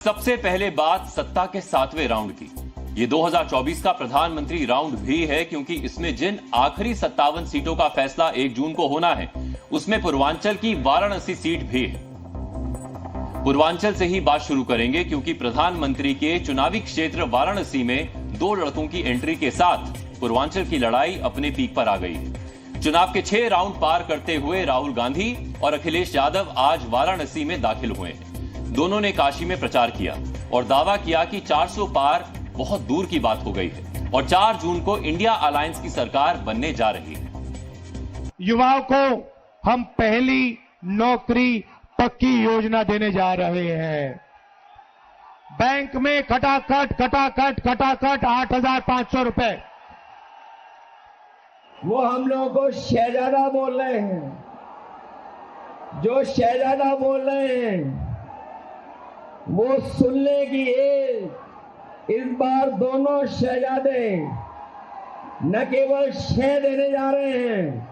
सबसे पहले बात सत्ता के 7वें राउंड की। ये 2024 का प्रधानमंत्री राउंड भी है, क्योंकि इसमें जिन आखिरी 57 सीटों का फैसला 1 जून को होना है, उसमें पूर्वांचल की वाराणसी सीट भी है। पूर्वांचल से ही बात शुरू करेंगे, क्योंकि प्रधानमंत्री के चुनावी क्षेत्र वाराणसी में 2 लड़कों की एंट्री के साथ पूर्वांचल की लड़ाई अपने पीक पर आ गई है। चुनाव के 6 राउंड पार करते हुए राहुल गांधी और अखिलेश यादव आज वाराणसी में दाखिल हुए हैं। दोनों ने काशी में प्रचार किया और दावा किया कि 400 पार बहुत दूर की बात हो गई है और 4 जून को इंडिया अलायंस की सरकार बनने जा रही है। युवाओं को हम पहली नौकरी पक्की योजना देने जा रहे हैं। बैंक में खटाखट 8,500 रुपए। वो हम लोगों को शहजादा बोल रहे हैं, जो शहजादा बोल रहे हैं वो सुनने की इस बार दोनों शहजादे न केवल शह देने जा रहे हैं,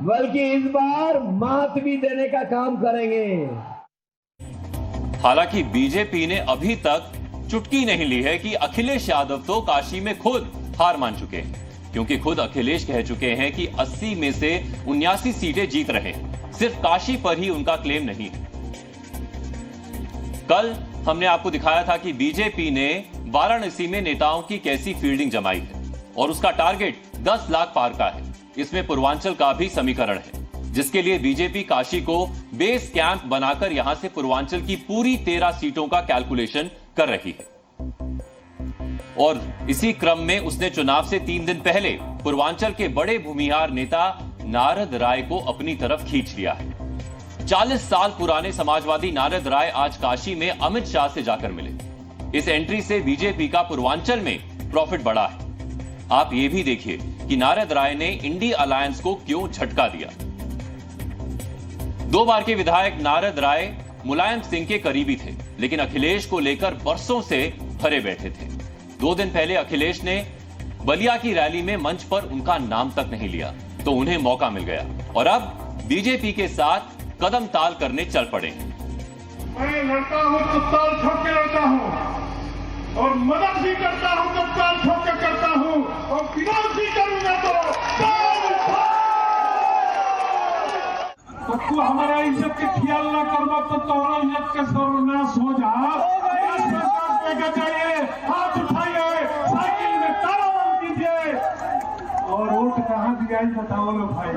बल्कि इस बार मात भी देने का काम करेंगे। हालांकि बीजेपी ने अभी तक चुटकी नहीं ली है कि अखिलेश यादव तो काशी में खुद हार मान चुके हैं, क्योंकि खुद अखिलेश कह चुके हैं कि 80 में से 79 सीटें जीत रहे हैं। सिर्फ काशी पर ही उनका क्लेम नहीं है। कल हमने आपको दिखाया था कि बीजेपी ने वाराणसी में नेताओं की कैसी फील्डिंग जमाई है और उसका टारगेट 10 लाख पार का है। इसमें पूर्वांचल का भी समीकरण है, जिसके लिए बीजेपी काशी को बेस कैंप बनाकर यहां से पूर्वांचल की पूरी 13 सीटों का कैलकुलेशन कर रही है। और इसी क्रम में उसने चुनाव से 3 दिन पहले पूर्वांचल के बड़े भूमिहार नेता नारद राय को अपनी तरफ खींच लिया है। 40 साल पुराने समाजवादी नारद राय आज काशी में अमित शाह से जाकर मिले। इस एंट्री से बीजेपी का पूर्वांचल में प्रॉफिट बढ़ा है। आप ये भी देखिए कि नारद राय ने इंडिया अलायंस को क्यों झटका दिया। 2 बार के विधायक नारद राय मुलायम सिंह के करीबी थे, लेकिन अखिलेश को लेकर बरसों से भरे बैठे थे। 2 दिन पहले अखिलेश ने बलिया की रैली में मंच पर उनका नाम तक नहीं लिया, तो उन्हें मौका मिल गया और अब बीजेपी के साथ कदम ताल करने चल पड़े। मैं लड़ता हूं तो ताल ठोक के लड़ता हूं और मदद भी करता हूं तो ताल ठोक के करता हूं और विरोध भी करूंगा तो तू हमारा इज्जत के ख्याल ना करवा तो तोहरा इज्जत के सर्वनाश हो जा। चाहिए हाथ उठाइए, साइकिल में ताला बंद कीजिए और वोट कहां दिया बताओ लो भाई।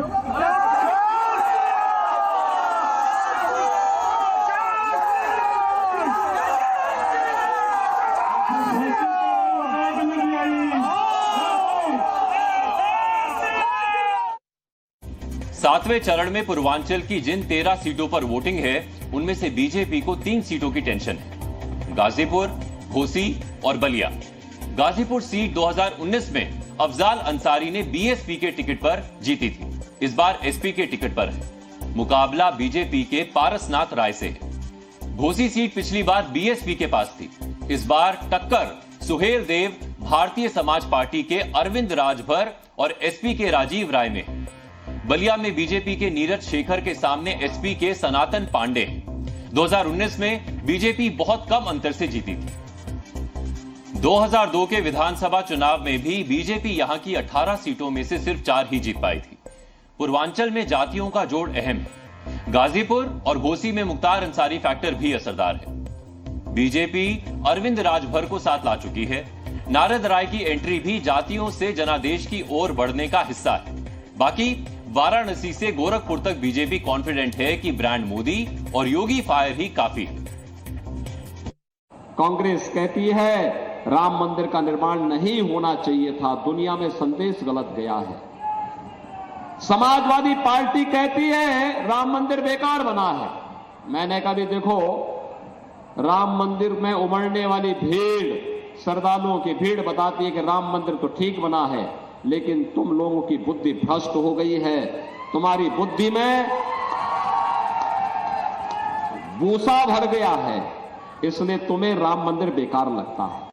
सातवें चरण में पूर्वांचल की जिन 13 सीटों पर वोटिंग है, उनमें से बीजेपी को 3 सीटों की टेंशन है, गाजीपुर, घोसी और बलिया। गाजीपुर सीट 2019 में अफजाल अंसारी ने बीएसपी के टिकट पर जीती थी। इस बार एसपी के टिकट पर है। मुकाबला बीजेपी के पारसनाथ राय से है। घोसी सीट पिछली बार बीएसपी के पास थी। इस बार टक्कर सुहेल देव भारतीय समाज पार्टी के अरविंद राजभर और एसपी के राजीव राय में है। बलिया में बीजेपी के नीरज शेखर के सामने एसपी के सनातन पांडे हैं। 2019 में बीजेपी बहुत कम अंतर से जीती थी। 2002 के विधानसभा चुनाव में भी बीजेपी यहां की 18 सीटों में से सिर्फ 4 ही जीत पाई थी। पूर्वांचल में जातियों का जोड़ अहम है। गाजीपुर और घोसी में मुख्तार अंसारी फैक्टर भी असरदार है। बीजेपी अरविंद राजभर को साथ ला चुकी है। नारद राय की एंट्री भी जातियों से जनादेश की ओर बढ़ने का हिस्सा है। बाकी वाराणसी से गोरखपुर तक बीजेपी कॉन्फिडेंट है कि ब्रांड मोदी और योगी फायर ही काफी है। कांग्रेस कहती है राम मंदिर का निर्माण नहीं होना चाहिए था, दुनिया में संदेश गलत गया है। समाजवादी पार्टी कहती है राम मंदिर बेकार बना है। मैंने कहा देखो, राम मंदिर में उमड़ने वाली भीड़, श्रद्धालुओं की भीड़ बताती है कि राम मंदिर तो ठीक बना है, लेकिन तुम लोगों की बुद्धि भ्रष्ट हो गई है। तुम्हारी बुद्धि में भूसा भर गया है, इसलिए तुम्हें राम मंदिर बेकार लगता है।